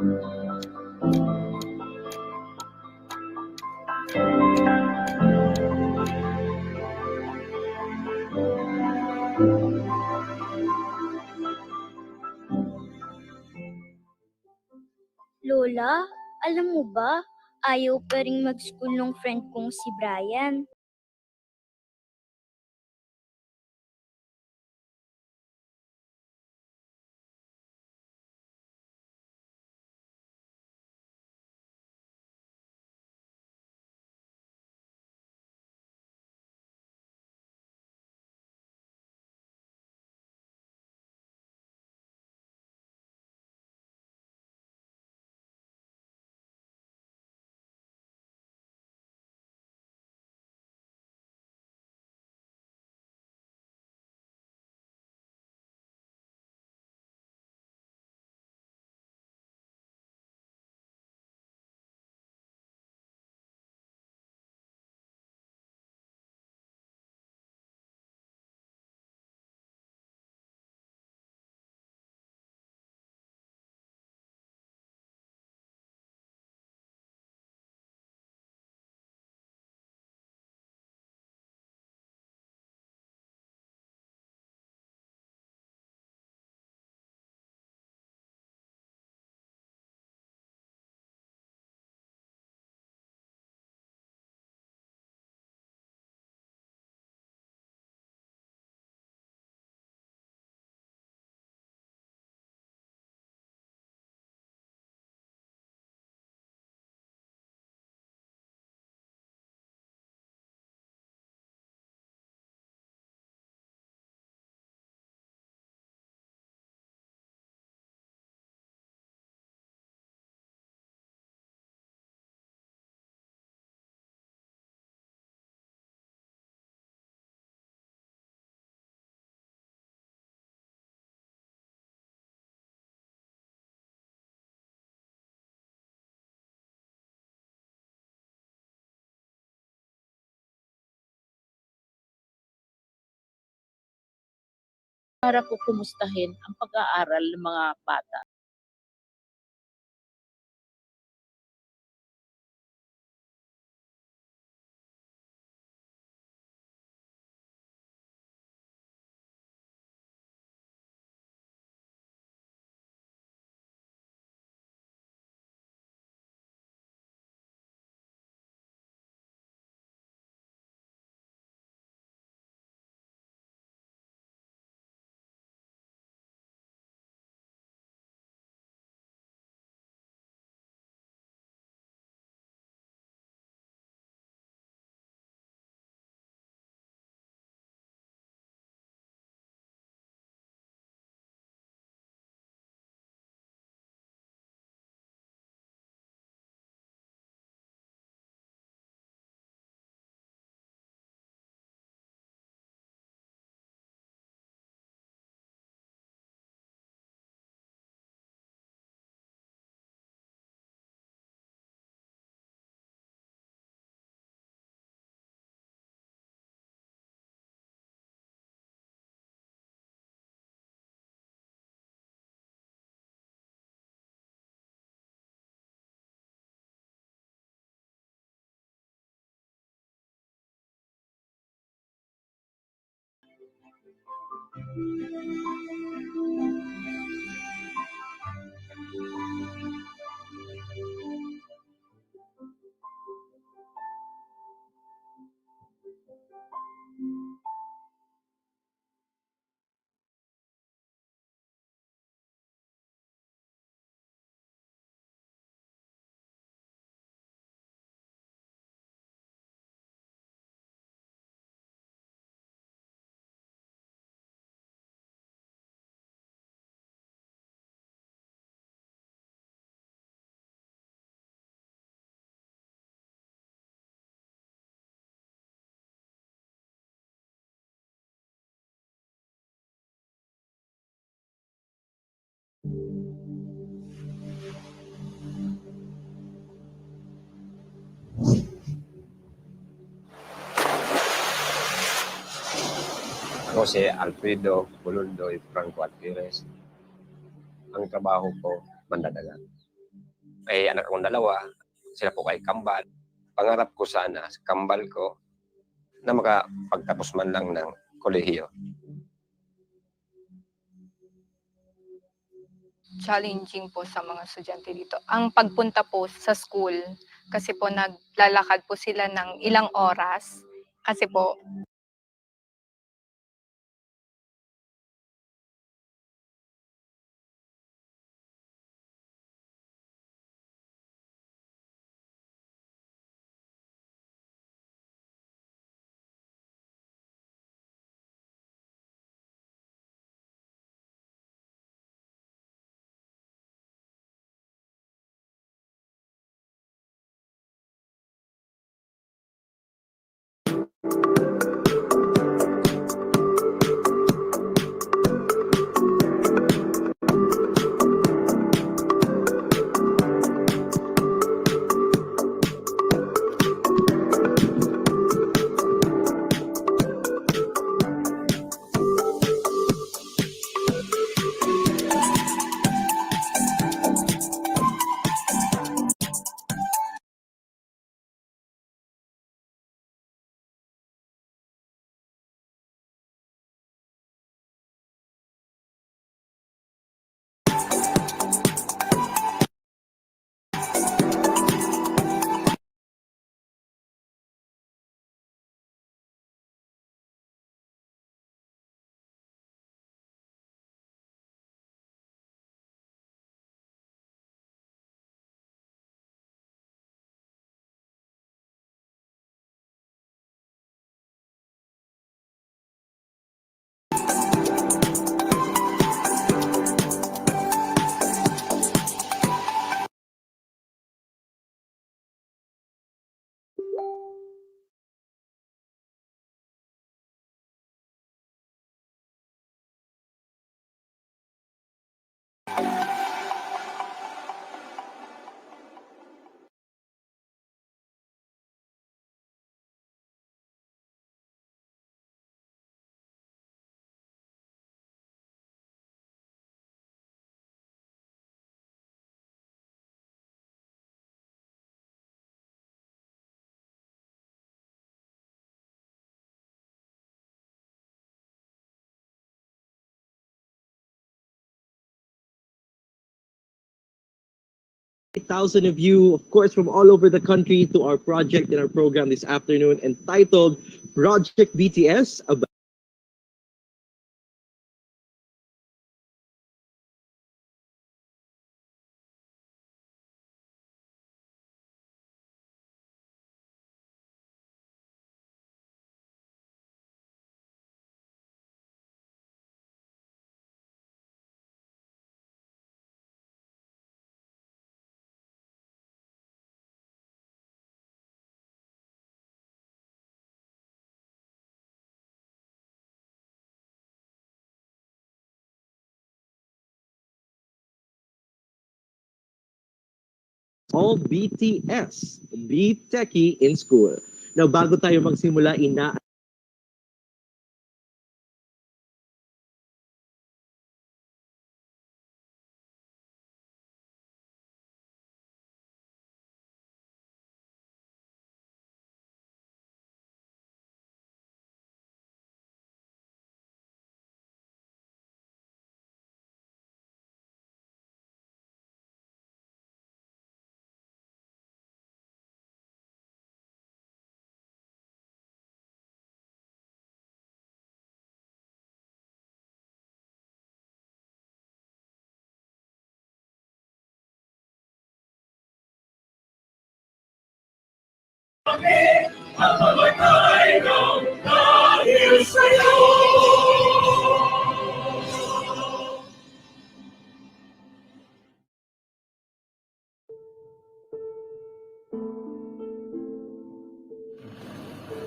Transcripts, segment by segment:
Lola, alam mo ba, ayaw pa rin mag-school ng friend kong si Brian. Para po kumustahin ang pag-aaral ng mga bata. Ako si Alfredo Bulundoy Franco Alpires. Ang trabaho ko, mandadagat. May anak akong dalawa, sila po ay kambal. Pangarap ko sana sa kambal ko na makapagtapos man lang ng kolehiyo. Challenging po sa mga estudyante dito. Ang pagpunta po sa school, kasi po naglalakad po sila ng ilang oras. Kasi po, Thousand of you, of course, from all over the country to our project and our program this afternoon entitled Project BTS about all BTS, Be Techie in School. Now, bago tayo magsimula,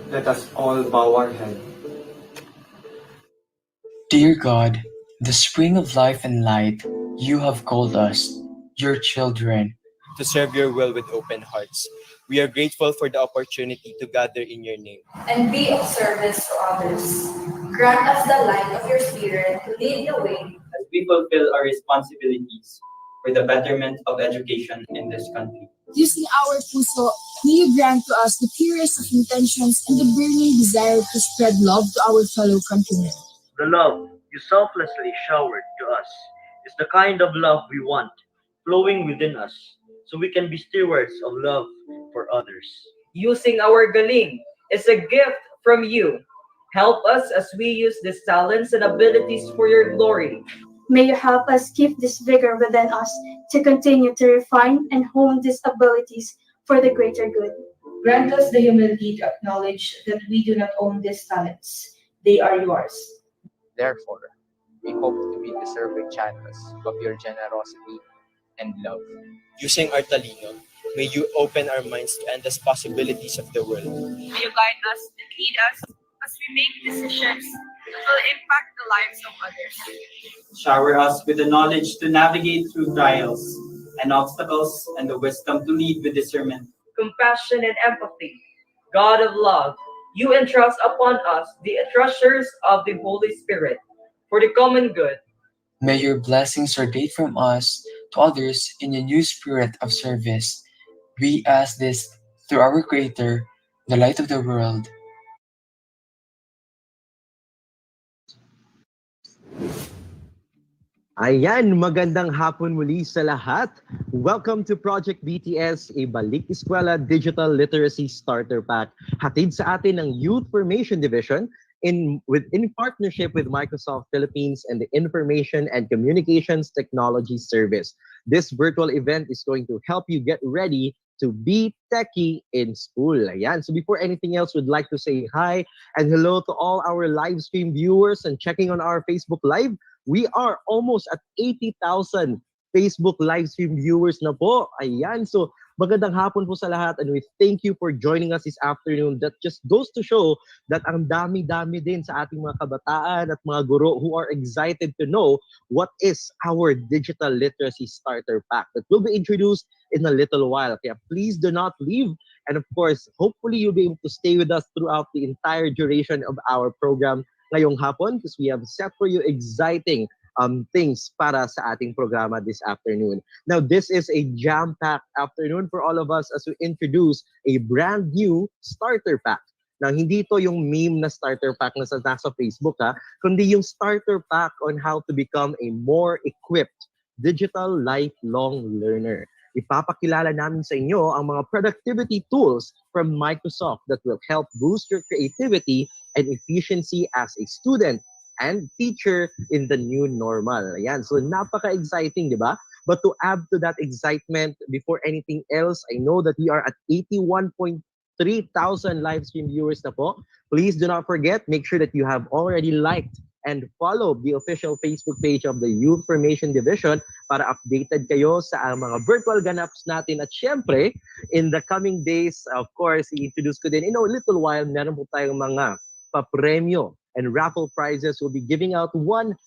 Let us all bow our head. Dear God, the spring of life and light, you have called us, your children, to serve your will with open hearts. We are grateful for the opportunity to gather in your name and be of service to others. Grant us the light of your Spirit to lead the way As we fulfill our responsibilities, for the betterment of education in this country. Using our puso, may you grant to us the purest of intentions and the burning desire to spread love to our fellow countrymen. The love you selflessly showered to us is the kind of love we want, flowing within us, so we can be stewards of love for others. Using our galing is a gift from you. Help us as we use these talents and abilities for your glory. May you help us keep this vigor within us to continue to refine and hone these abilities for the greater good. Grant us the humility to acknowledge that we do not own these talents. They are yours. Therefore, we hope to be deserving channels of your generosity and love. Using our talino, may you open our minds to endless possibilities of the world. May you guide us and lead us as we make decisions that will impact the lives of others. Shower us with the knowledge to navigate through trials and obstacles and the wisdom to lead with discernment. Compassion and empathy. God of love, you entrust upon us the treasures of the Holy Spirit for the common good. May your blessings radiate from us to others in a new spirit of service. We ask this through our Creator, the light of the world. Ayan, magandang hapon muli sa lahat. Welcome to Project BTS, a Balik Eskwela Digital Literacy Starter Pack. Hatid sa atin ng Youth Formation Division in partnership with Microsoft Philippines and the Information and Communications Technology Service. This virtual event is going to help you get ready to be techie in school. Ayan. So before anything else, we'd like to say hi and hello to all our live stream viewers and checking on our Facebook Live. We are almost at 80,000 Facebook live stream viewers na po. Ayan. So magandang hapon po sa lahat and we thank you for joining us this afternoon. That just goes to show that ang dami-dami din sa ating mga kabataan at mga guro who are excited to know what is our digital literacy starter pack that will be introduced in a little while. Kaya please do not leave. And of course, hopefully you'll be able to stay with us throughout the entire duration of our program ngayong hapon because we have set for you exciting things para sa ating programa this afternoon. Now, this is a jam-packed afternoon for all of us as we introduce a brand new starter pack. Now, hindi to yung meme na starter pack na nasa Facebook, kundi yung starter pack on how to become a more equipped digital lifelong learner. Ipapakilala namin sa inyo ang mga productivity tools from Microsoft that will help boost your creativity and efficiency as a student and teacher in the new normal. Ayan, so napaka-exciting, di ba? But to add to that excitement, before anything else, I know that we are at 81.3 thousand live stream viewers na po. Please do not forget, make sure that you have already liked and followed the official Facebook page of the Youth Formation Division para updated kayo sa mga virtual ganaps natin. At syempre, in the coming days, of course, i-introduce ko din, in a little while, meron po tayong mga papremyo and raffle prizes. We'll be giving out 100.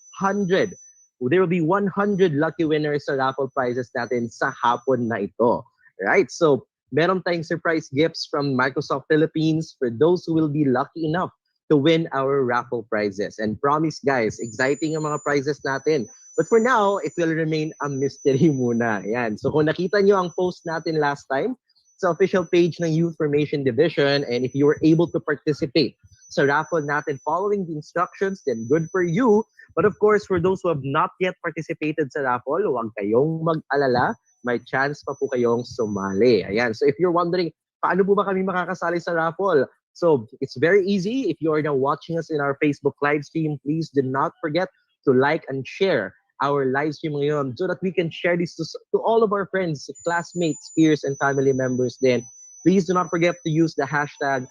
There will be 100 lucky winners sa raffle prizes natin sa hapon na ito. Right? So, meron tayong surprise gifts from Microsoft Philippines for those who will be lucky enough to win our raffle prizes. And promise guys, exciting ang mga prizes natin. But for now, it will remain a mystery muna. Yan. So kung nakita nyo ang post natin last time sa official page ng Youth Formation Division, and if you were able to participate sa raffle natin following the instructions, then good for you. But of course, for those who have not yet participated sa raffle, huwag kayong mag-alala. May chance pa po kayong sumali. Ayan. So if you're wondering, paano po ba kami makakasali sa raffle? So it's very easy. If you are now watching us in our Facebook live stream, please do not forget to like and share our live stream ngayon so that we can share this to all of our friends, classmates, peers, and family members then. Please do not forget to use the hashtag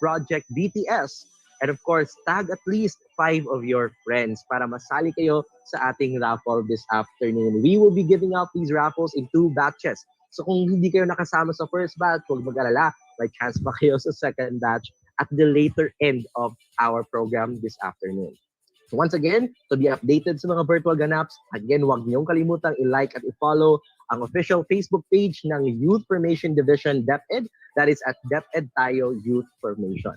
Project BTS. And of course, tag at least 5 of your friends para masali kayo sa ating raffle this afternoon. We will be giving out these raffles in 2 batches. So kung hindi kayo nakasama sa first batch, huwag mag-alala, may chance pa kayo sa second batch at the later end of our program this afternoon. So once again, to be updated sa mga virtual ganaps, again, huwag niyong kalimutang i-like at i-follow ang official Facebook page ng Youth Formation Division DepEd. That is at DepEd Tayo Youth Formation.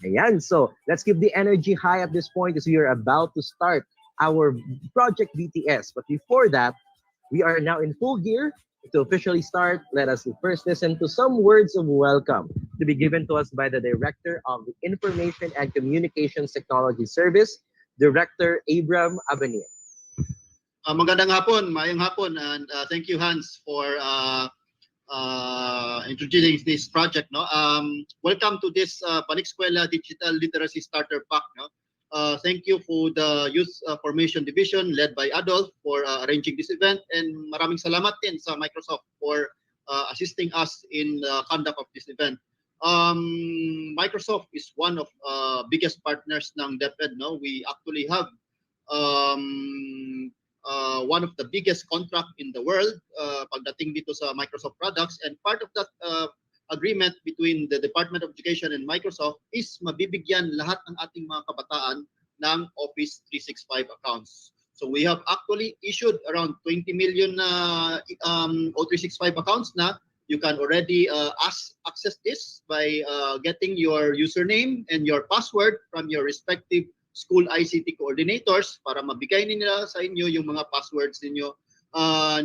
Ayan, so let's keep the energy high at this point as we are about to start our Project BTS. But before that, We are now in full gear. To officially start, let us first listen to some words of welcome to be given to us by the Director of the Information and Communications Technology Service, Director Abram Abania. Magandang hapon, mayong hapon, and thank you, Hans, for introducing this project. No, welcome to this Balik Eskwela Digital Literacy Starter Pack. No, thank you for the Youth Formation Division led by Adolf for arranging this event, and maraming salamat din sa Microsoft for assisting us in the conduct of this event. Microsoft is one of biggest partners ng DepEd. No, we actually have one of the biggest contract in the world pagdating dito sa Microsoft products, and part of that agreement between the Department of Education and Microsoft is mabibigyan lahat ng ating mga kabataan ng Office 365 accounts. So we have actually issued around 20 million O365 accounts na. You can already access this by getting your username and your password from your respective school ICT coordinators para mabigay nila sa inyo yung mga passwords ninyo.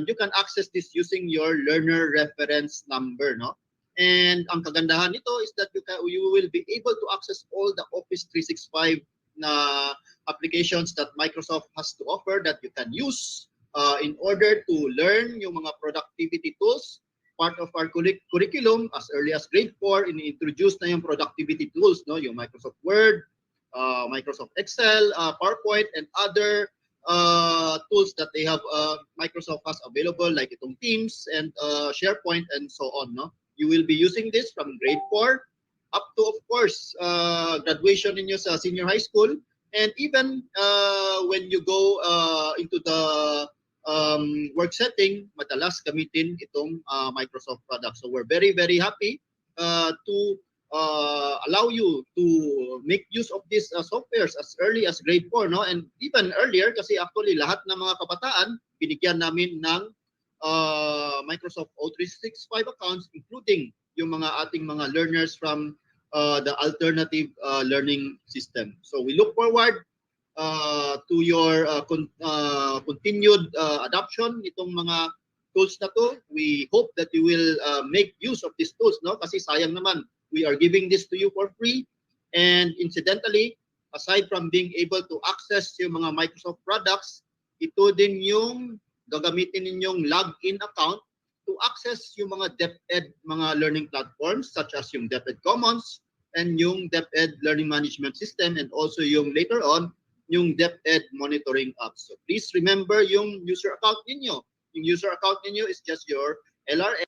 You can access this using your learner reference number, no? And ang kagandahan nito is that you will be able to access all the Office 365 na applications that Microsoft has to offer that you can use in order to learn yung mga productivity tools. Part of our curriculum as early as grade 4, in-introduce na yung productivity tools, no? Yung Microsoft Word, Microsoft Excel, PowerPoint, and other tools that they have Microsoft has available, like itong Teams and SharePoint and so on. No, you will be using this from grade 4 up to, of course, graduation ninyo sa senior high school, and even when you go into the work setting, madalas gamitin itong Microsoft products. So we're very, very happy to allow you to make use of these softwares as early as grade 4, no? And even earlier, kasi actually lahat ng mga kabataan binigyan namin ng Microsoft O365 accounts, including yung mga ating mga learners from the alternative learning system. So we look forward to your continued adoption itong mga tools na to. We hope that you will make use of these tools, no? Kasi sayang naman, we are giving this to you for free. And incidentally, aside from being able to access yung mga Microsoft products, ito din yung gagamitin ninyong login account to access yung mga DepEd mga learning platforms such as yung DepEd Commons and yung DepEd Learning Management System, and also yung later on yung DepEd monitoring apps. So please remember yung user account ninyo. Yung user account ninyo is just your LRS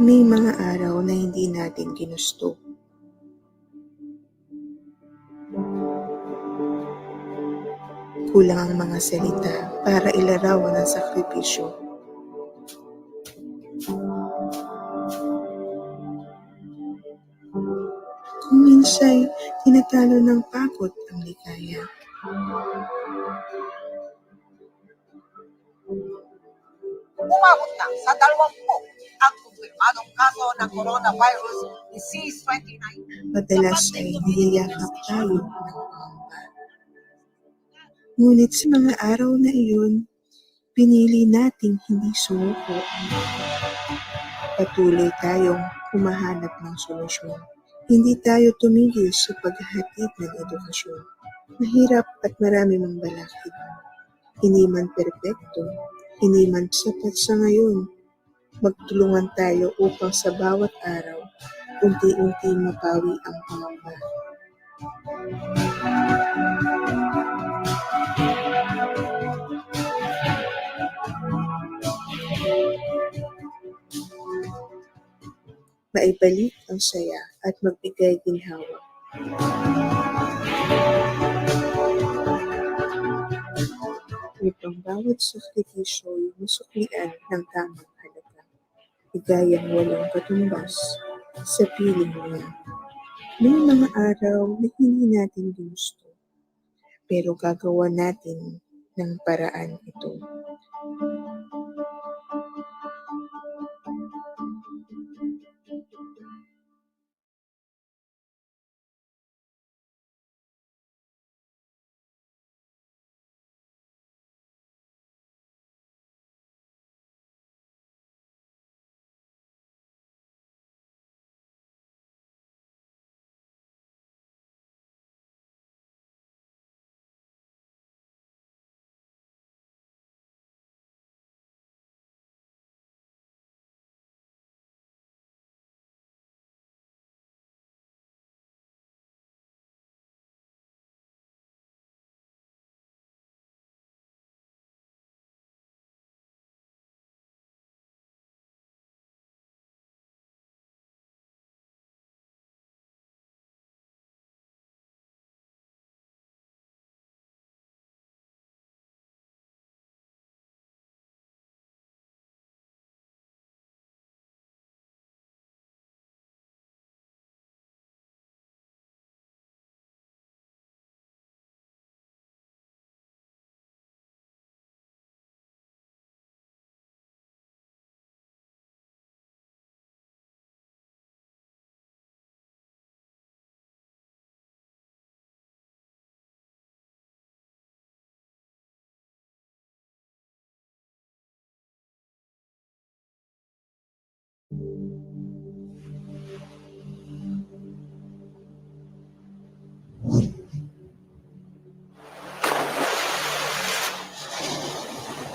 May mga araw na hindi natin ginusto. Kulang ang mga salita para ilarawan ang sakripisyo. Kung minsa'y tinatalo ng pagod ang ligaya. Umabot na sa 20 ang kumpirmadong kaso ng coronavirus disease 29. Madalas ay niyayakap tayo ng pangamba. Ngunit sa mga araw na iyon, pinili nating hindi sumuko. Patuloy tayong humahanap ng solusyon. Hindi tayo tumigil sa paghahatid ng edukasyon. Mahirap at marami mang balakid. Hindi man perpekto, hindi man sapat sa ngayon. Magtulungan tayo upang sa bawat araw, unti-unti mapawi ang pangamba. Maibalik ang saya at magbigay ginhawa. Upang bawat sakripisyo'y masuklian ng tamang halaga. Higayang walang katumbas sa piling niya. May mga araw na hindi natin ginusto, pero gagawa natin ng paraan ito.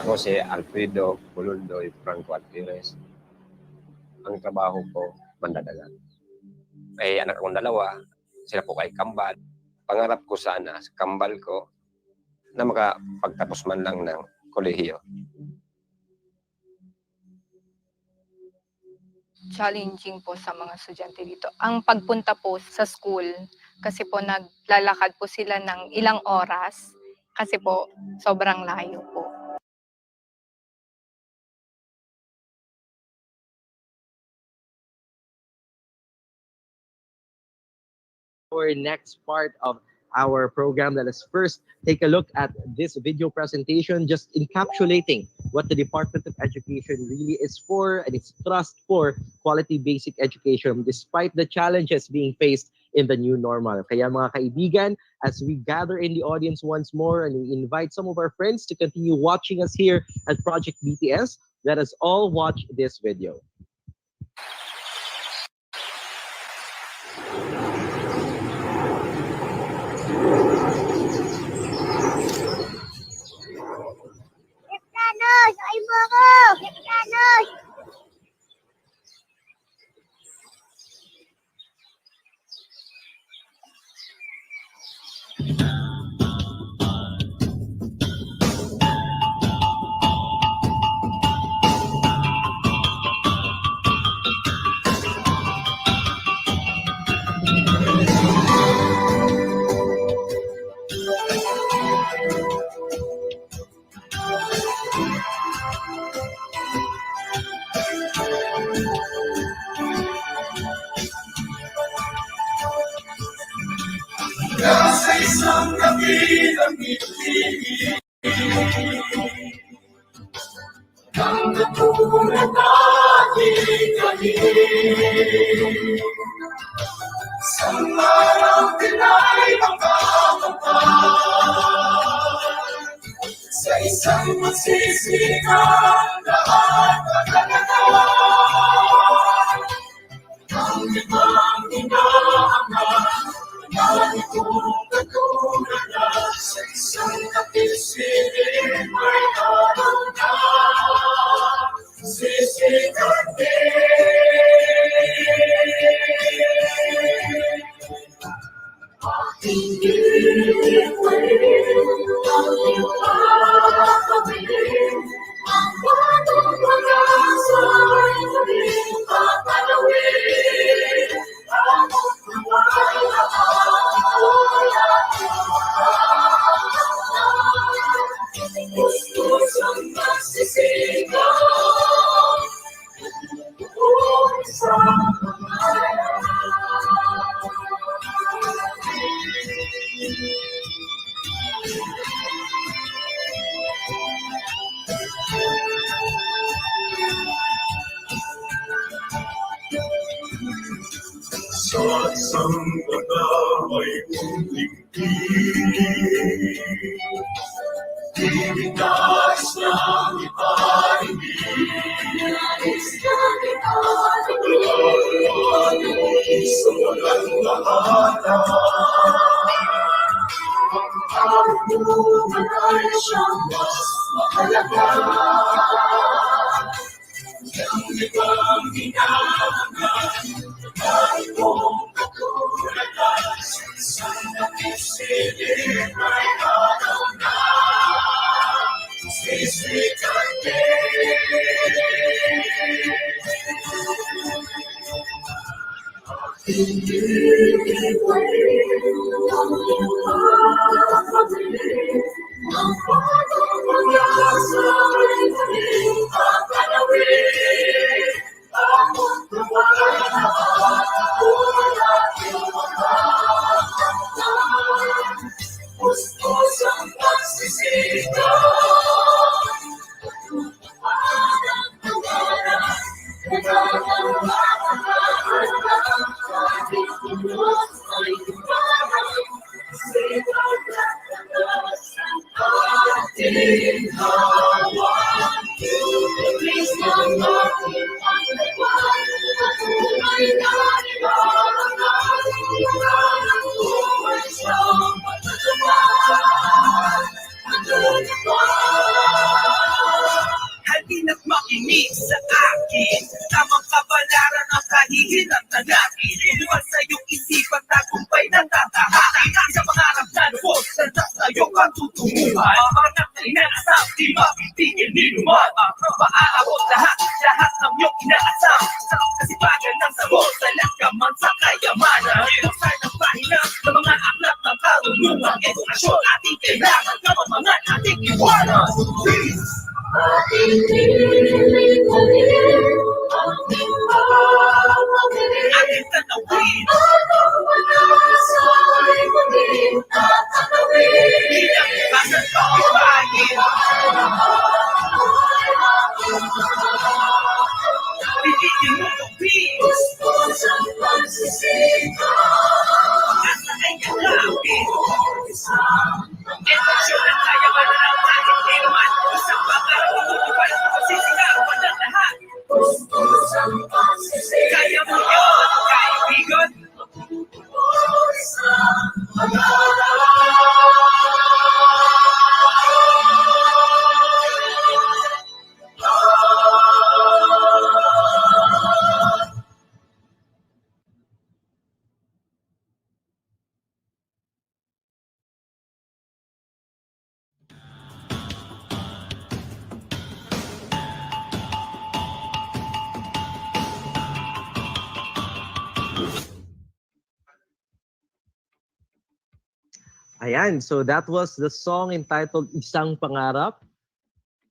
Ako si Alfredo Bulundoy Franco Alpires. Ang trabaho ko, mandadagat. May anak akong dalawa, sila po ay kambal. Pangarap ko sana sa kambal ko na makapagtapos man lang ng kolehiyo. Challenging po sa mga estudyante dito. Ang pagpunta po sa school, kasi po naglalakad po sila ng ilang oras, kasi po sobrang layo po. For next part of our program, let us first take a look at this video presentation, just encapsulating what the Department of Education really is for and its trust for quality basic education despite the challenges being faced in the new normal. Kaya mga kaibigan, as we gather in the audience once more and we invite some of our friends to continue watching us here at Project BTS, let us all watch this video. Panos! Ay mo ko! Panos! tanggapin ang ibig. Ang katulad natin kanin. Sa araw tina'y magkakapal. Sa isang magsisikap lahat magkakapal. Ang ibang inaangat, ang itong katulad na sa isang kapisilin may araw na sisikapin. Aking iiwain, ang ipapabilin, ang bagong pag-asa ay muling tatanawin. Ang buhay na ako'y aking mahal. Gustos ang nagsisigaw, isang pangalan. Sa isang pag-away kong tingin, Nais ng ipaibig. Sa walang lahat. Ang karunungan ay siyang mas mahalaga. Ang ibang hinahanap, kahit mong katulad sa isang nakisilip ay araw na sisikat din. Iniiwain ang ipapabilin, ang bagong pag-asa ay muling tatanawin. Ang buhay na ako'y aking mahal. Gustos ang pagsisigaw, patutupad ang pangarap, nagkakaroon kahit punos ay tumarang, sikat at tagas ang ating hawak. Ibig ng ating paglaban, patunay na ibarangan, ang buhay siyang matutupad, matutupad. Halina't makinig sa akin, tamang kabalaran ang kahihinatnan natin. Luwal sa iyong isipan, tagumpay na tatahakin. Sa pangarap na lubos, landas sa iyong patutunguhan. Anak na inaasam, di mapitigil ni luman. Maaabot lahat ng iyong inaasam. Sa kasipagan ng sabot, talag ka man sa kayamanan. Iwasan ang pahina ng mga aklat ng karunungan. Edukasyon ating kailangan, kapamangan ating iwanan. Ating iiwain, ating papabilin, ating tanawin, ang pag-asa ay muling tatanawin. Kinakabasan ng ibahin, ay aking mahal. Pilitin mo tupin, gustos ang pagsisigaw, at sa kanyang lapin, edukasyon at kayamanan ang ating kailangan. Isang pangarap na tutupad, pagsisigawan ng lahat. Gustos ang pagsisigaw, kaya mo yun, kaibigan. Isang pangarap. Ayan, so that was the song entitled Isang Pangarap,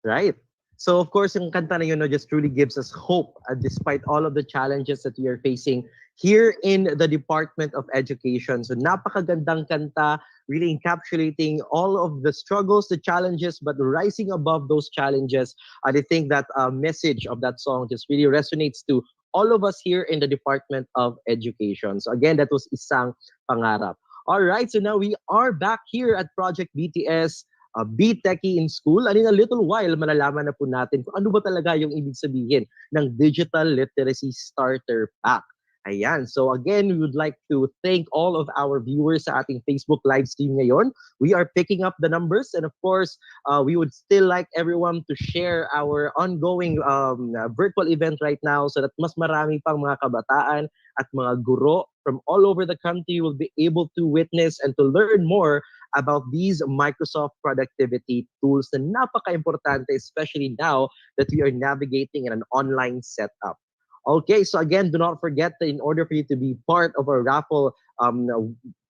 right? So of course, yung kanta na yun just truly gives us hope despite all of the challenges that we are facing here in the Department of Education. So napakagandang kanta, really encapsulating all of the struggles, the challenges, but rising above those challenges. And I think that message of that song just really resonates to all of us here in the Department of Education. So again, that was Isang Pangarap. All right, so now we are back here at Project BTS, Be Techie in School. And in a little while, malalaman na po natin kung ano ba talaga yung ibig sabihin ng Digital Literacy Starter Pack. Ayan. So again, we would like to thank all of our viewers sa ating Facebook live stream ngayon. We are picking up the numbers, and of course, we would still like everyone to share our ongoing virtual event right now so that mas marami pang mga kabataan at mga guro from all over the country will be able to witness and to learn more about these Microsoft productivity tools na napaka-importante, especially now that we are navigating in an online setup. Okay, so again, do not forget that in order for you to be part of our raffle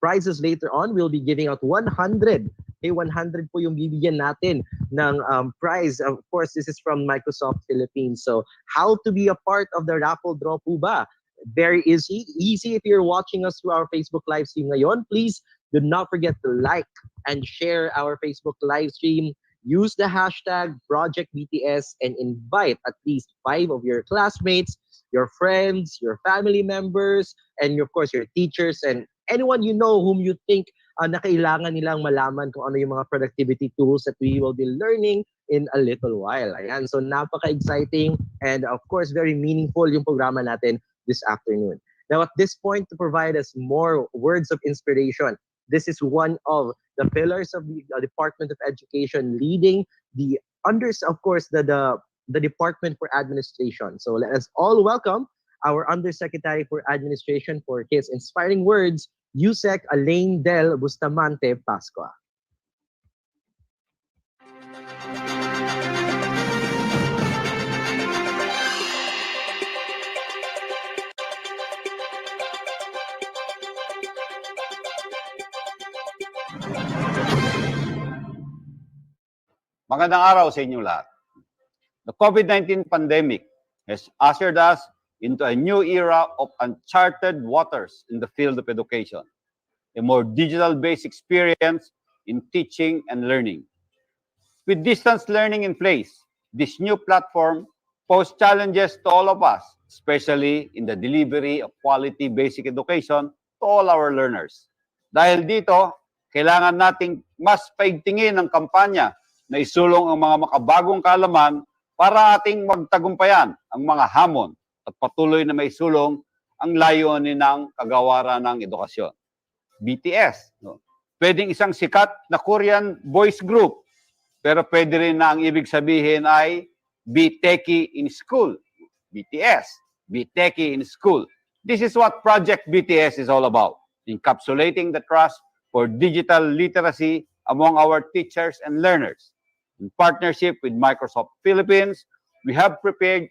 prizes later on, we'll be giving out 100. Okay, 100 po yung bibigyan natin ng prize. Of course, this is from Microsoft Philippines. So how to be a part of the raffle draw po ba? Very easy. Easy if you're watching us through our Facebook live stream ngayon. Please do not forget to like and share our Facebook live stream. Use the hashtag Project BTS and invite at least 5 of your classmates, your friends, your family members, and of course your teachers and anyone you know whom you think na kailangan nilang malaman kung ano yung mga productivity tools that we will be learning in a little while. Ayan, so napaka-exciting and of course very meaningful yung programa natin this afternoon. Now at this point, to provide us more words of inspiration, this is one of the pillars of the Department of Education leading the of course the Department for Administration. So let us all welcome our Undersecretary for Administration for his inspiring words, Yusek Alain Del Bustamante Pascua. Magandang araw sa inyong lahat. The COVID-19 pandemic has ushered us into a new era of uncharted waters in the field of education, a more digital-based experience in teaching and learning. With distance learning in place, this new platform poses challenges to all of us, especially in the delivery of quality basic education to all our learners. Dahil dito, kailangan nating mas paigtingin ang kampanya na isulong ang mga makabagong kaalaman para ating magtagumpayan ang mga hamon at patuloy na maisulong ang layunin ng kagawaran ng edukasyon. BTS, no? Pwedeng isang sikat na Korean boys group, pero pwede rin na ang ibig sabihin ay Be Techie in School. BTS, Be Techie in School. This is what Project BTS is all about, encapsulating the trust for digital literacy among our teachers and learners. In partnership with Microsoft Philippines, we have prepared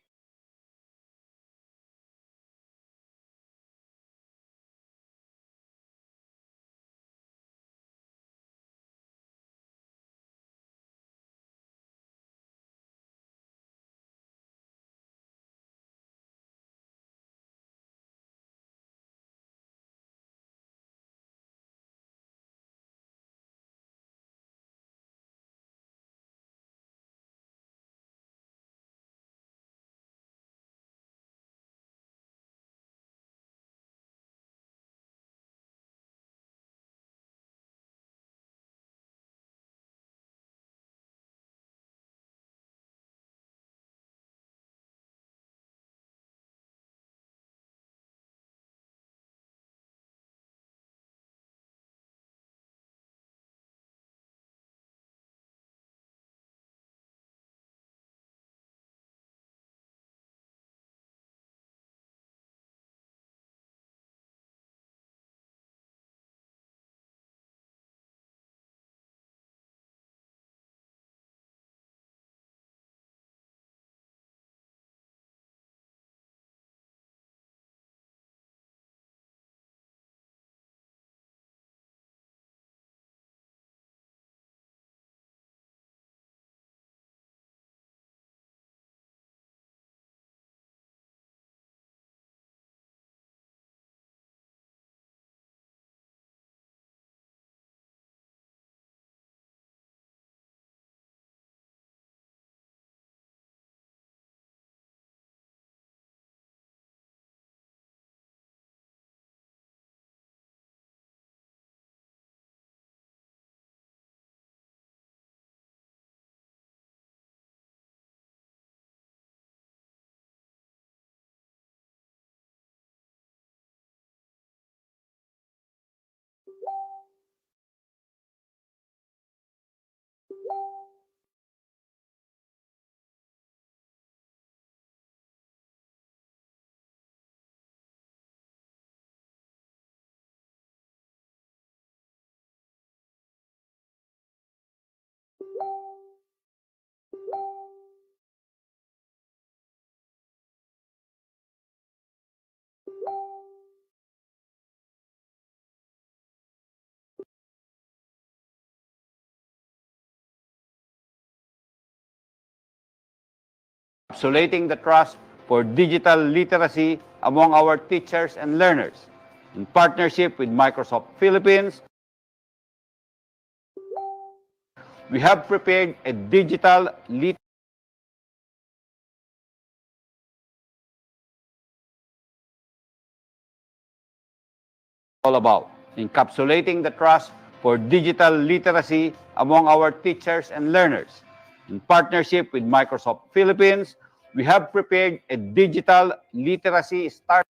encapsulating the trust for digital literacy among our teachers and learners. In partnership with Microsoft Philippines, we have prepared a digital literacy all about, encapsulating the trust for digital literacy among our teachers and learners. In partnership with Microsoft Philippines, we have prepared a digital literacy start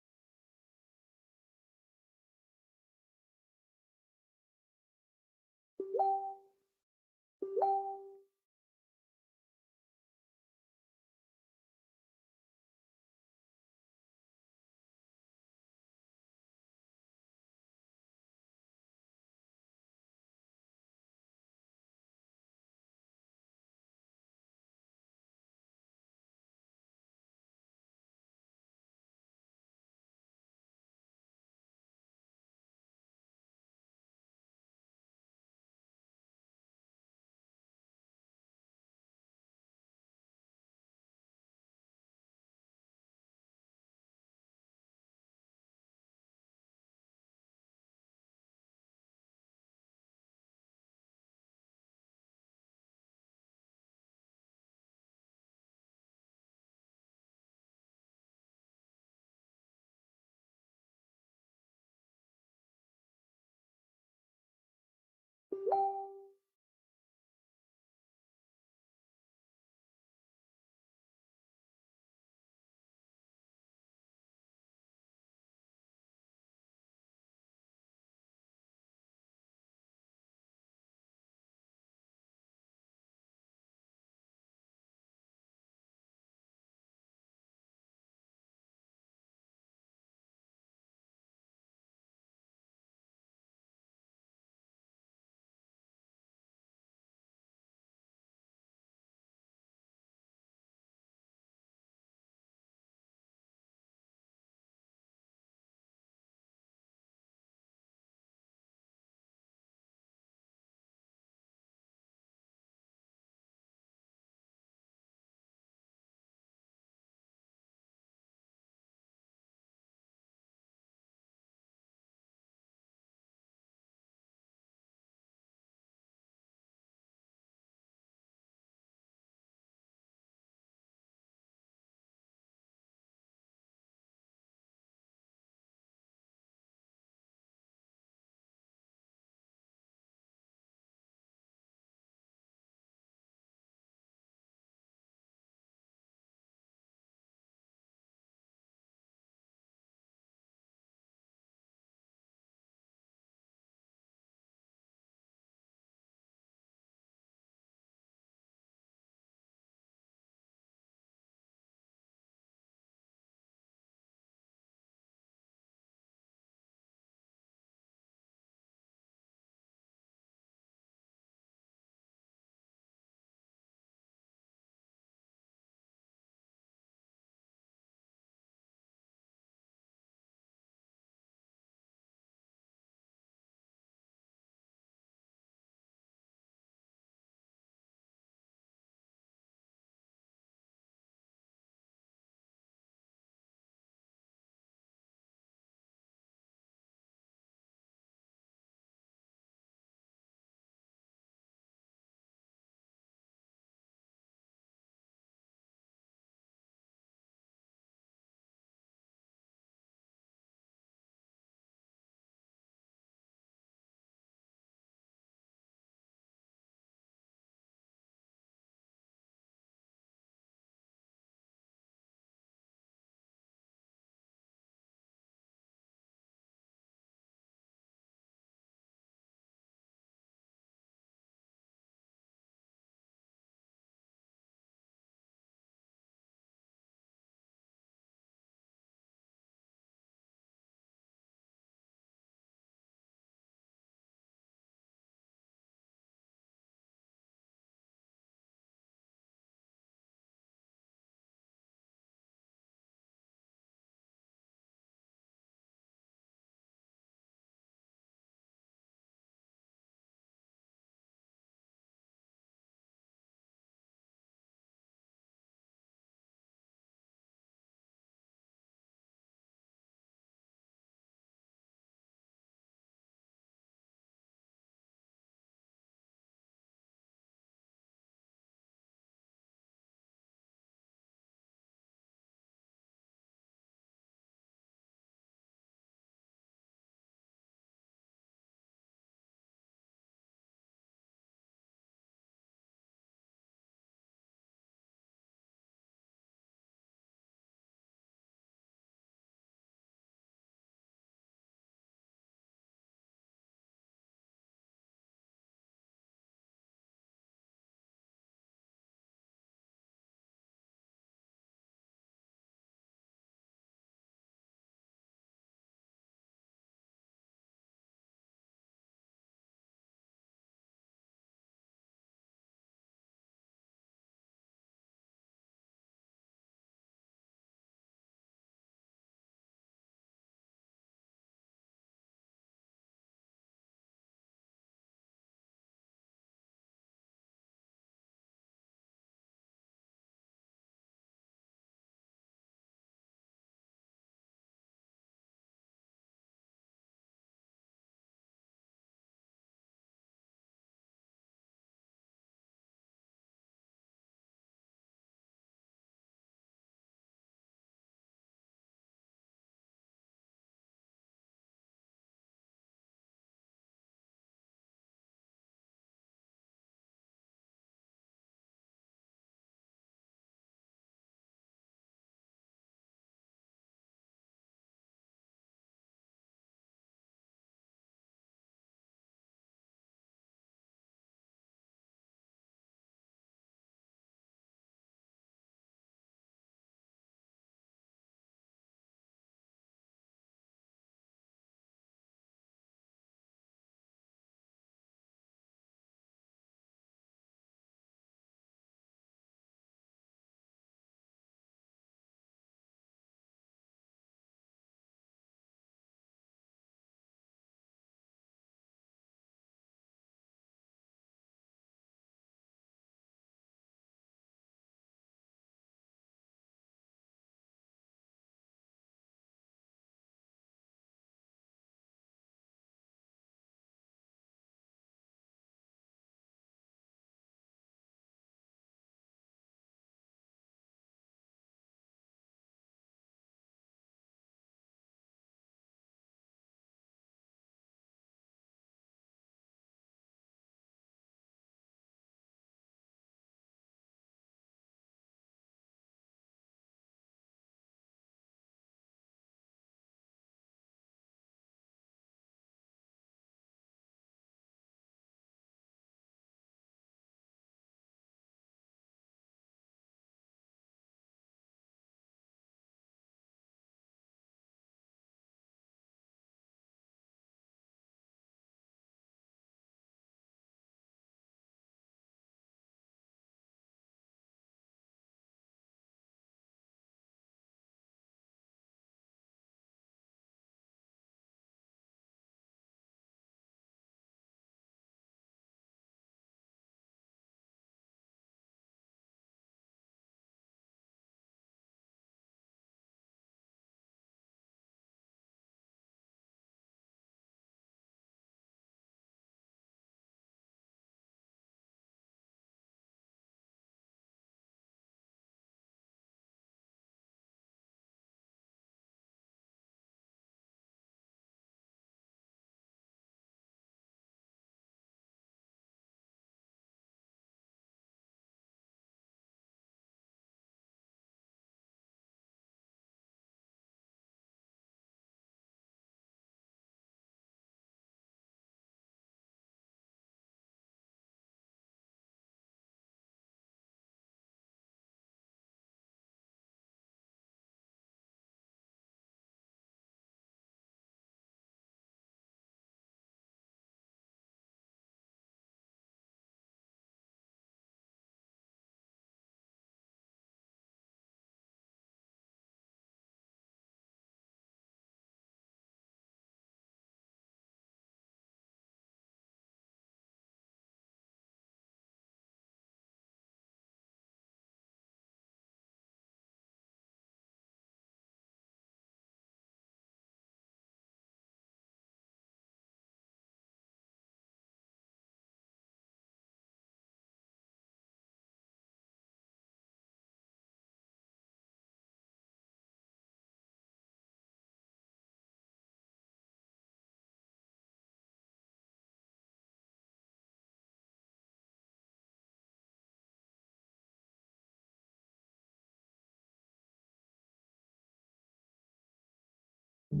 Ako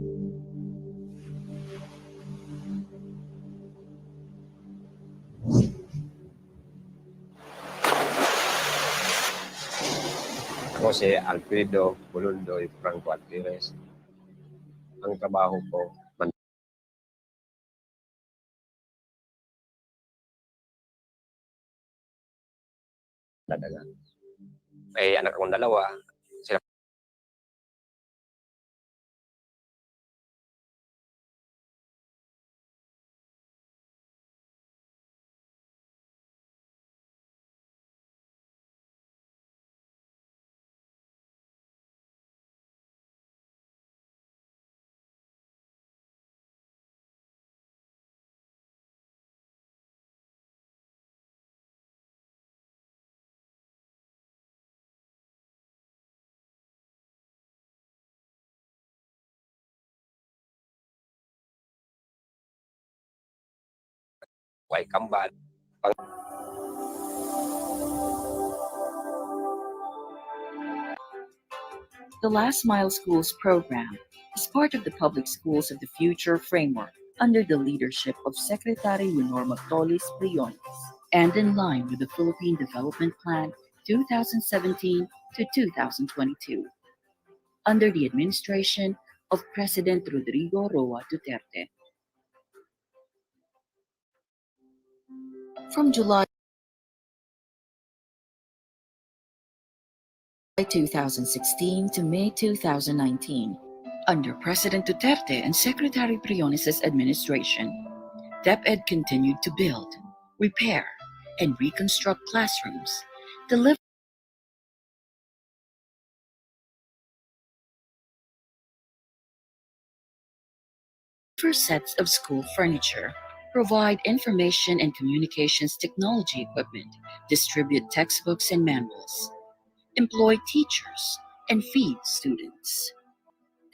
si Alfredo Bulundoy Franco Alpires. Ang trabaho ko, mandadagat. May anak akong dalawa. Sila ay kambal. The Last Mile Schools program is part of the Public Schools of the Future framework under the leadership of Secretary Leonor Magtolis Briones and in line with the Philippine Development Plan 2017 to 2022 under the administration of President Rodrigo Roa Duterte. From July 2016 to May 2019, under President Duterte and Secretary Briones' administration, DepEd continued to build, repair, and reconstruct classrooms, deliver sets of school furniture, provide information and communications technology equipment, distribute textbooks and manuals, employ teachers, and feed students.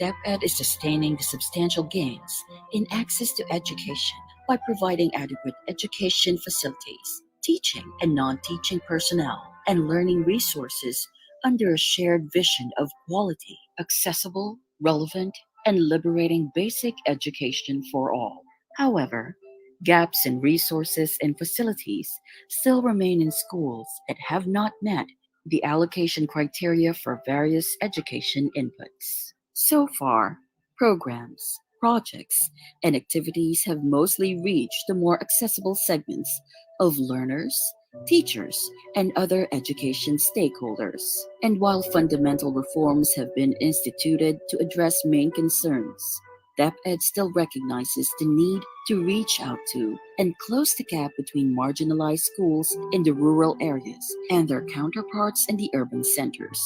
DepEd is sustaining the substantial gains in access to education by providing adequate education facilities, teaching and non-teaching personnel, and learning resources under a shared vision of quality, accessible, relevant, and liberating basic education for all. However, gaps in resources and facilities still remain in schools that have not met the allocation criteria for various education inputs. So far, programs, projects, and activities have mostly reached the more accessible segments of learners, teachers, and other education stakeholders. And while fundamental reforms have been instituted to address main concerns, DepEd still recognizes the need to reach out to and close the gap between marginalized schools in the rural areas and their counterparts in the urban centers.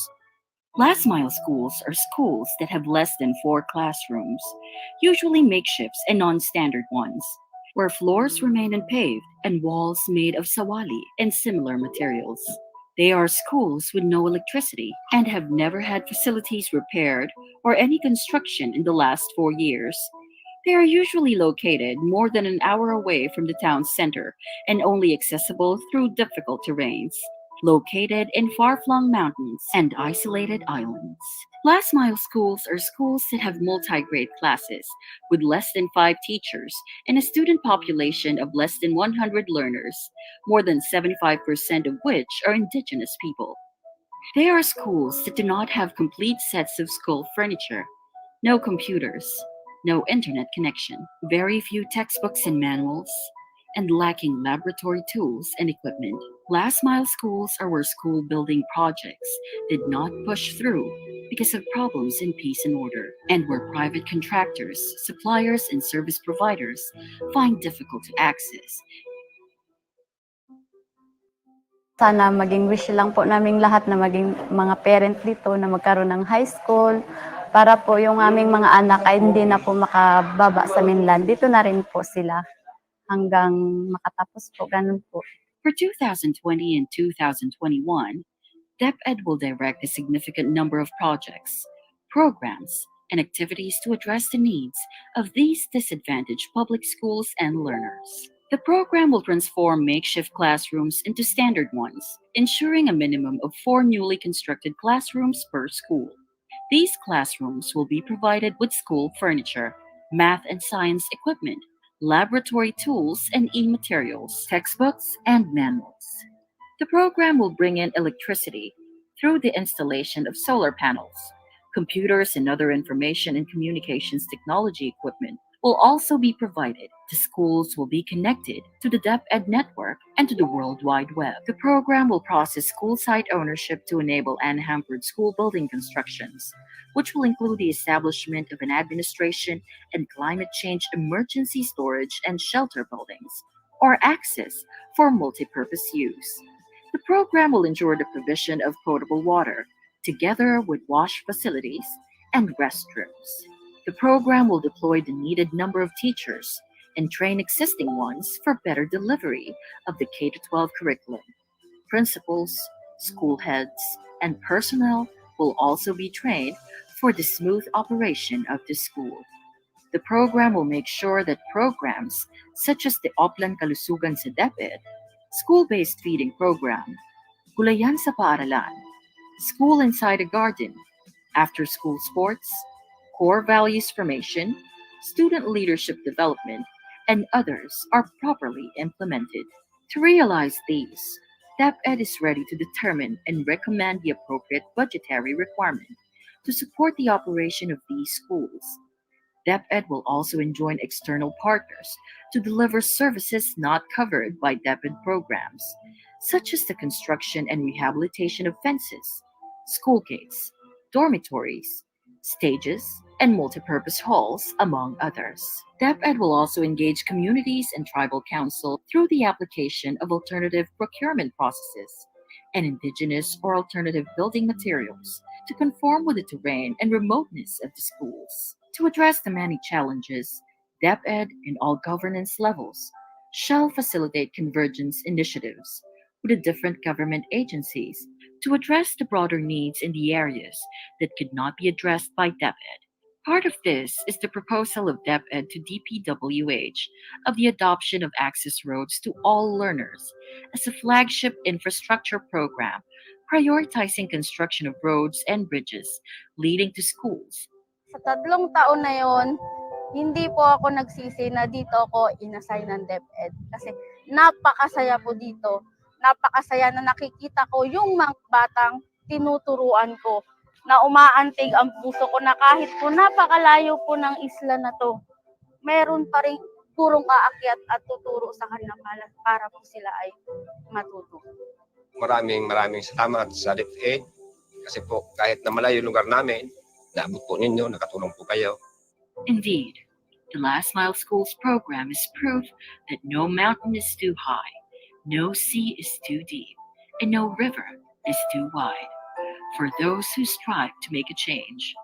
Last mile schools are schools that have less than 4 classrooms, usually makeshifts and non-standard ones, where floors remain unpaved and walls made of sawali and similar materials. They are schools with no electricity and have never had facilities repaired or any construction in the last 4 years. They are usually located more than an hour away from the town center and only accessible through difficult terrains, located in far-flung mountains and isolated islands. Last mile schools are schools that have multi-grade classes with less than 5 teachers and a student population of less than 100 learners, more than 75% of which are indigenous people. They are schools that do not have complete sets of school furniture, no computers, no internet connection, very few textbooks and manuals, and lacking laboratory tools and equipment. Last mile schools are where school building projects did not push through because of problems in peace and order, and where private contractors, suppliers, and service providers find difficult to access. Sana maging wish lang po naming lahat na maging mga parent dito na magkaroon ng high school para po yung aming mga anak ay hindi na po makababa sa mainland. Dito na rin po sila hanggang makatapos po. Ganun po. For 2020 and 2021, DepEd will direct a significant number of projects, programs, and activities to address the needs of these disadvantaged public schools and learners. The program will transform makeshift classrooms into standard ones, ensuring a minimum of 4 newly constructed classrooms per school. These classrooms will be provided with school furniture, math and science equipment, laboratory tools and e-materials, textbooks, and manuals. The program will bring in electricity through the installation of solar panels. Computers and other information and communications technology equipment will also be provided. The schools will be connected to the DepEd network and to the World Wide Web. The program will process school site ownership to enable unhampered school building constructions, which will include the establishment of an administration and climate change emergency storage and shelter buildings, or access for multipurpose use. The program will ensure the provision of potable water, together with wash facilities and restrooms. The program will deploy the needed number of teachers and train existing ones for better delivery of the K-12 curriculum. Principals, school heads, and personnel will also be trained for the smooth operation of the school. The program will make sure that programs such as the Oplan Kalusugan sa DepEd, school-based feeding program, Gulayan sa Paaralan, School Inside a Garden, after-school sports, core values formation, student leadership development, and others are properly implemented. To realize these, DepEd is ready to determine and recommend the appropriate budgetary requirement to support the operation of these schools. DepEd will also enjoin external partners to deliver services not covered by DepEd programs, such as the construction and rehabilitation of fences, school gates, dormitories, stages, and multipurpose halls, among others. DepEd will also engage communities and tribal council through the application of alternative procurement processes and indigenous or alternative building materials to conform with the terrain and remoteness of the schools. To address the many challenges, DepEd in all governance levels shall facilitate convergence initiatives with the different government agencies to address the broader needs in the areas that could not be addressed by DepEd. Part of this is the proposal of DepEd to DPWH of the adoption of access roads to all learners as a flagship infrastructure program prioritizing construction of roads and bridges leading to schools. Sa 3 taon na yon, hindi po ako nagsisi na dito ako inassign ng DepEd kasi napakasaya po dito. Napakasaya na nakikita ko yung mga batang tinuturuan ko na umaantig ang puso ko na kahit po napakalayo po ng isla na to, meron pa rin purong aakyat at tuturo sa kanila para po sila ay matuto. Maraming salamat sa DepEd kasi po kahit na malayo yung lugar namin, naabot po ninyo, nakatulong po kayo. Indeed, the Last Mile Schools program is proof that no mountain is too high, no sea is too deep, and no river is too wide for those who strive to make a change.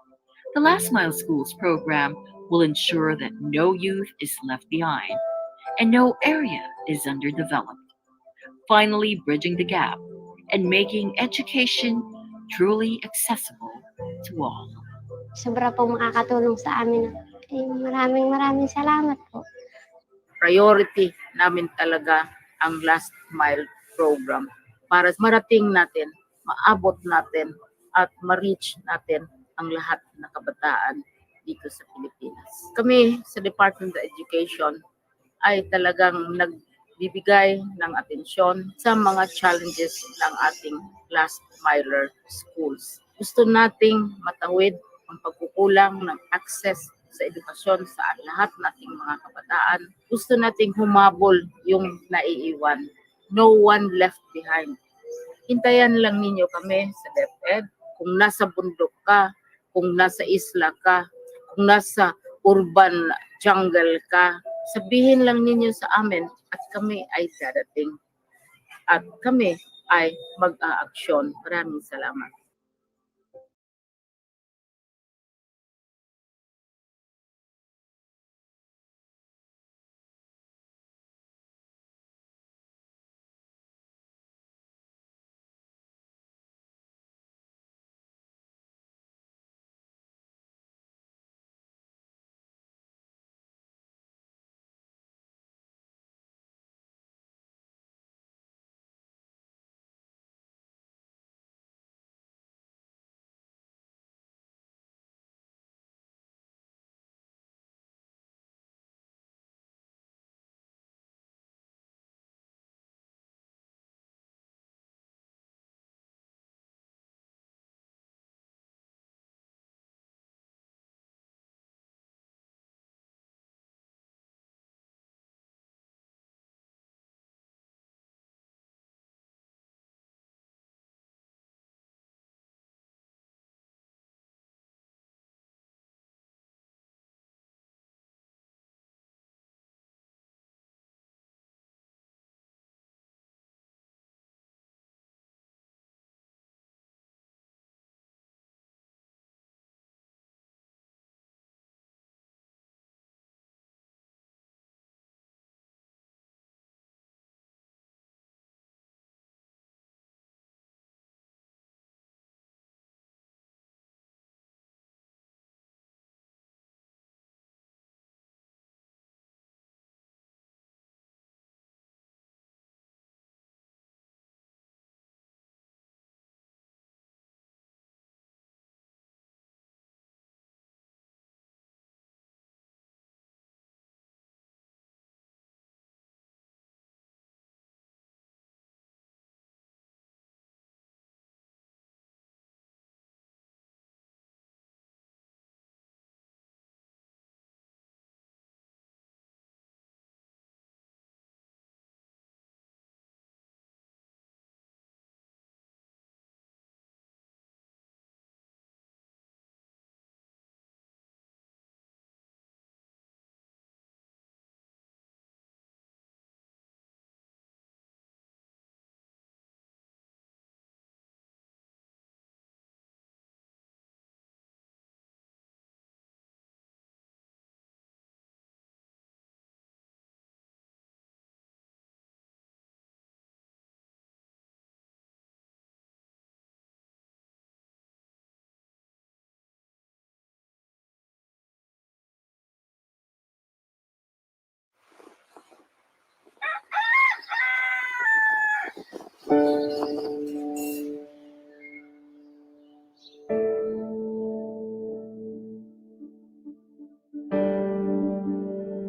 The Last Mile Schools program will ensure that no youth is left behind and no area is underdeveloped, finally bridging the gap and making education truly accessible to all. Sobra po makakatulong sa amin. Maraming salamat po. Priority namin talaga ang last mile program para marating natin, maabot natin, at ma-reach natin ang lahat ng kabataan dito sa Pilipinas. Kami sa Department of Education ay talagang nagbibigay ng atensyon sa mga challenges ng ating last miler schools. Gusto nating matawid ang pagkukulang ng access sa edukasyon sa lahat nating mga kabataan. Gusto nating humabol yung naiiwan. No one left behind. Hintayan lang ninyo kami sa DepEd. Kung nasa bundok ka, kung nasa isla ka, kung nasa urban jungle ka, sabihin lang ninyo sa amin at kami ay dadating. At kami ay mag-aaksyon. Maraming salamat.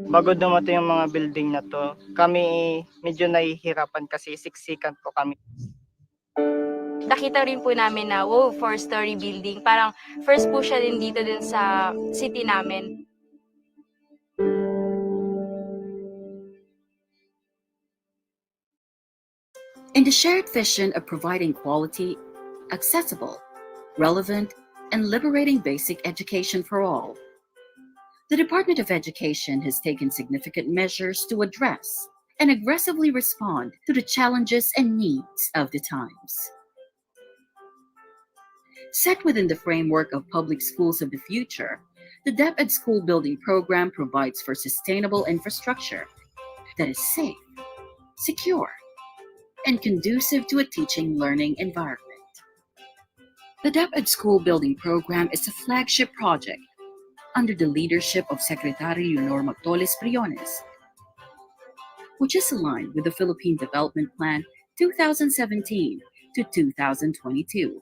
Bago dumating yung mga building na to, kami medyo nahihirapan kasi siksikan po kami. Nakita rin po namin na, wow, 4-story building. Parang first po siya din dito din sa city namin. In the shared vision of providing quality, accessible, relevant, and liberating basic education for all, the Department of Education has taken significant measures to address and aggressively respond to the challenges and needs of the times. Set within the framework of public schools of the future, the DepEd School Building Program provides for sustainable infrastructure that is safe, secure, and conducive to a teaching-learning environment. The DepEd School Building Program is a flagship project under the leadership of Secretary Leonor Magtoles Briones, which is aligned with the Philippine Development Plan 2017 to 2022,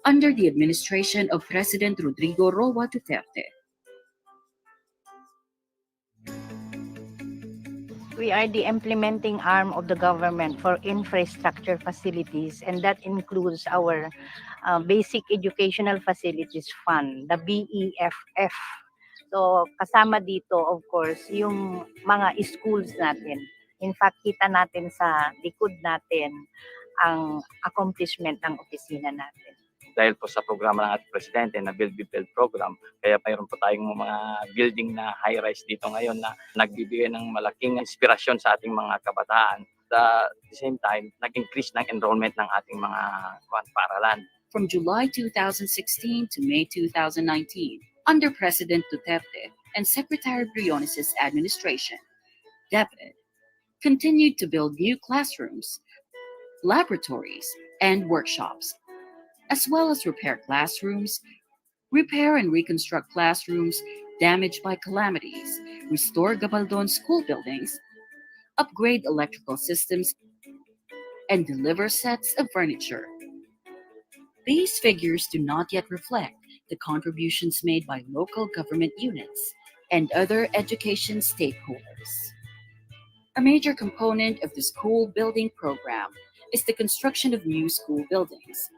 under the administration of President Rodrigo Roa Duterte. We are the implementing arm of the government for infrastructure facilities, and that includes our Basic Educational Facilities Fund, the BEFF. So kasama dito, of course, yung mga schools natin. In fact, kita natin sa likod natin ang accomplishment ng opisina natin. Dahil po sa programa ng ating presidente na Build Be Build program, kaya mayroon po tayong mga building na high-rise dito ngayon na nagbibigay ng malaking inspirasyon sa ating mga kabataan. At the same time, nag-increase ng enrollment ng ating mga paaralan. From July 2016 to May 2019, under President Duterte and Secretary Briones' administration, DepEd continued to build new classrooms, laboratories, and workshops, as well as repair classrooms, repair and reconstruct classrooms damaged by calamities, restore Gabaldon school buildings, upgrade electrical systems, and deliver sets of furniture. These figures do not yet reflect the contributions made by local government units and other education stakeholders. A major component of the school building program is the construction of new school buildings.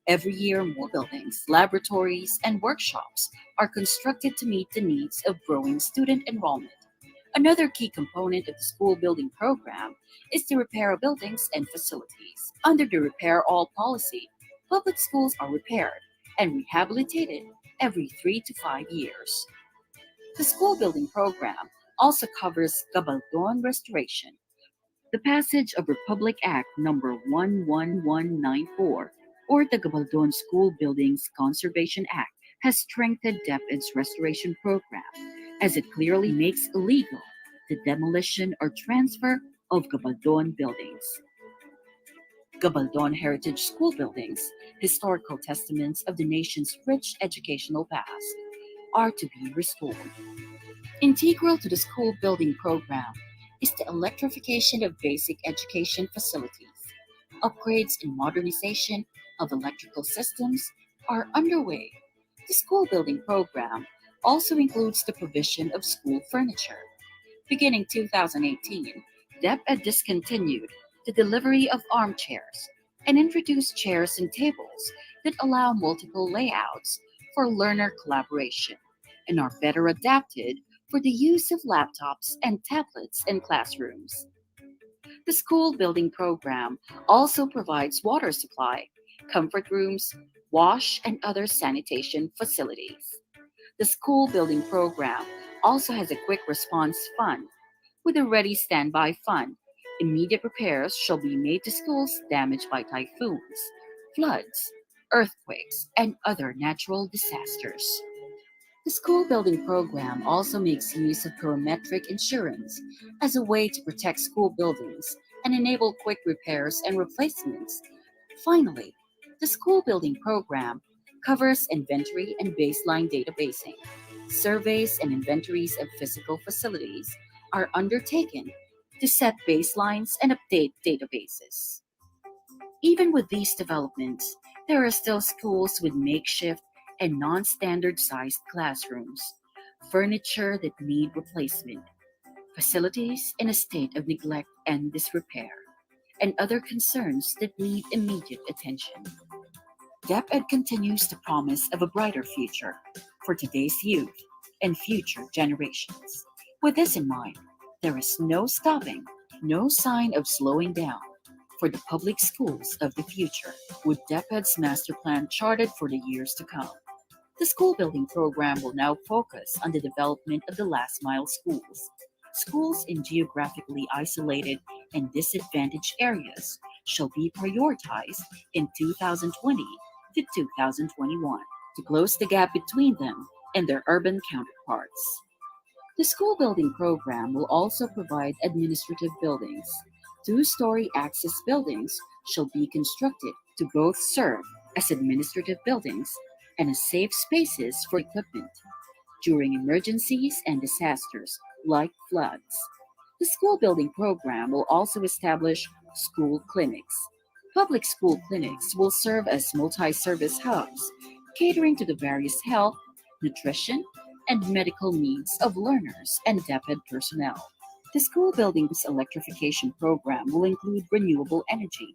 Every year, more buildings, laboratories, and workshops are constructed to meet the needs of growing student enrollment. Another key component of the school building program is the repair of buildings and facilities. Under the Repair All policy, public schools are repaired and rehabilitated every 3 to 5 years. The school building program also covers Gabaldon restoration. The passage of Republic Act number 11194, or the Gabaldon School Buildings Conservation Act, has strengthened DepEd's restoration program, as it clearly makes illegal the demolition or transfer of Gabaldon buildings. Gabaldon Heritage School Buildings, historical testaments of the nation's rich educational past, are to be restored. Integral to the school building program is the electrification of basic education facilities. Upgrades and modernization of electrical systems are underway. The school building program also includes the provision of school furniture. Beginning 2018, DepEd discontinued the delivery of armchairs and introduced chairs and tables that allow multiple layouts for learner collaboration and are better adapted for the use of laptops and tablets in classrooms. The school building program also provides water supply, comfort rooms, wash, and other sanitation facilities. The school building program also has a quick response fund. With a ready standby fund, immediate repairs shall be made to schools damaged by typhoons, floods, earthquakes, and other natural disasters. The school building program also makes use of parametric insurance as a way to protect school buildings and enable quick repairs and replacements. Finally, the school building program covers inventory and baseline databasing. Surveys and inventories of physical facilities are undertaken to set baselines and update databases. Even with these developments, there are still schools with makeshift and non-standard sized classrooms, furniture that need replacement, facilities in a state of neglect and disrepair, and other concerns that need immediate attention. DepEd continues the promise of a brighter future for today's youth and future generations. With this in mind, there is no stopping, no sign of slowing down for the public schools of the future, with DepEd's master plan charted for the years to come. The school building program will now focus on the development of the last mile schools. Schools in geographically isolated and disadvantaged areas shall be prioritized in 2020 to 2021 to close the gap between them and their urban counterparts. The school building program will also provide administrative buildings. Two-story access buildings shall be constructed to both serve as administrative buildings and as safe spaces for equipment during emergencies and disasters like floods. The school building program will also establish school clinics. Public school clinics will serve as multi-service hubs, catering to the various health, nutrition, and medical needs of learners and DepEd personnel. The school building's electrification program will include renewable energy.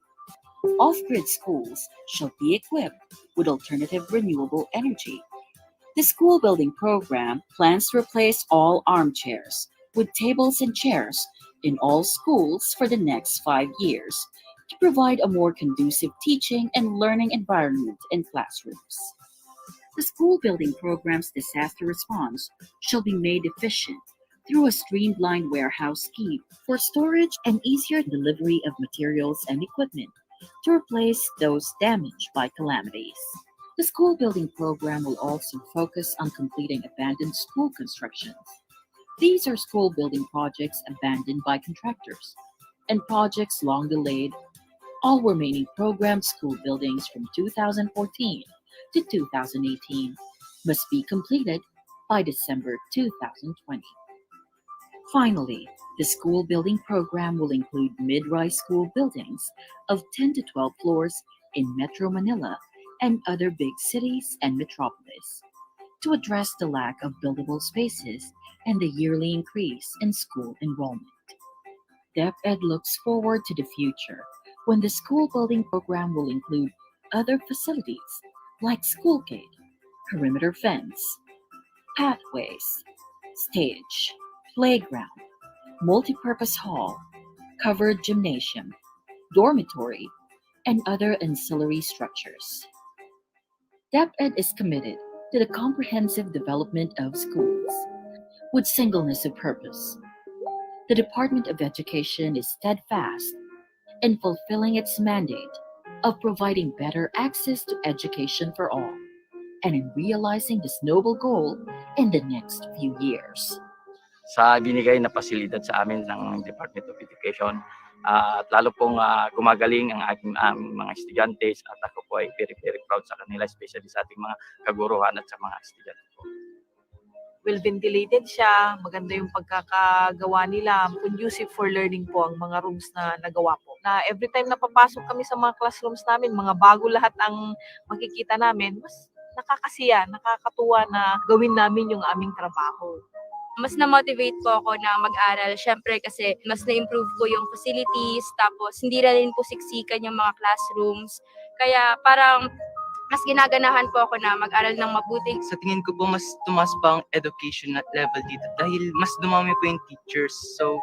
Off-grid schools shall be equipped with alternative renewable energy. The school building program plans to replace all armchairs with tables and chairs in all schools for the next 5 years to provide a more conducive teaching and learning environment in classrooms. The school building program's disaster response shall be made efficient through a streamlined warehouse scheme for storage and easier delivery of materials and equipment to replace those damaged by calamities. The school building program will also focus on completing abandoned school constructions. These are school building projects abandoned by contractors and projects long delayed. All remaining programmed school buildings from 2014 to 2018 must be completed by December 2020. Finally, the school building program will include mid-rise school buildings of 10 to 12 floors in Metro Manila and other big cities and metropolis to address the lack of buildable spaces and the yearly increase in school enrollment. DepEd looks forward to the future when the school building program will include other facilities like school gate, perimeter fence, pathways, stage, playground, multipurpose hall, covered gymnasium, dormitory, and other ancillary structures. DepEd is committed to the comprehensive development of schools with singleness of purpose. The Department of Education is steadfast in fulfilling its mandate of providing better access to education for all and in realizing this noble goal in the next few years. Sa binigay na pasilidad sa amin ng Department of Education, at lalo pong gumagaling ang aking mga estudyante at ako po ay very, very proud sa kanila, especially sa ating mga kaguruhan at sa mga estudyante po. Well ventilated siya, maganda yung pagkakagawa nila, conducive for learning po ang mga rooms na nagawa po. Na every time na papasok kami sa mga classrooms namin, mga bago lahat ang makikita namin, mas nakakasiya, nakakatuwa na gawin namin yung aming trabaho. Mas na-motivate po ako na mag-aral. Syempre kasi mas na-improve po yung facilities, tapos hindi na rin po siksikan yung mga classrooms. Kaya parang mas ginaganahan po ako na mag-aral ng mabuti. Sa tingin ko po mas tumaas pa ang education level dito dahil mas dumami po yung teachers. So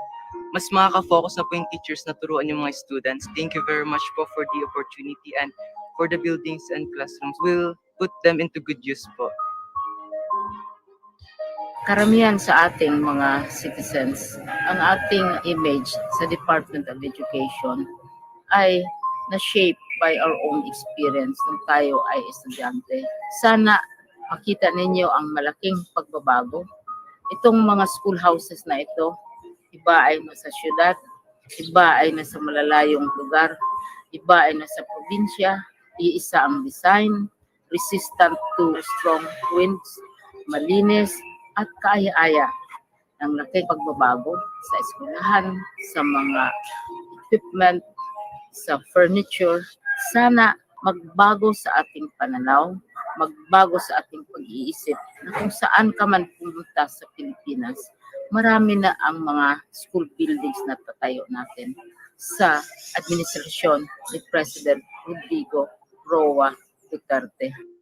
mas makaka-focus na po yung teachers na turuan yung mga students. Thank you very much po for the opportunity and for the buildings and classrooms. We'll put them into good use po. Karamihan sa ating mga citizens, ang ating image sa Department of Education ay na-shape by our own experience nung tayo ay estudyante. Sana makita ninyo ang malaking pagbabago. Itong mga schoolhouses na ito, iba ay nasa syudad, iba ay nasa malalayong lugar, iba ay nasa probinsya, iisa ang design, resistant to strong winds, malinis, at kaaya-aya ng laking pagbabago sa eskwelahan, sa mga equipment, sa furniture, Sana magbago sa ating pananaw, magbago sa ating pag-iisip na kung saan ka man pumunta sa Pilipinas, marami na ang mga school buildings na tatayo natin sa administrasyon ni President Rodrigo Roa Duterte.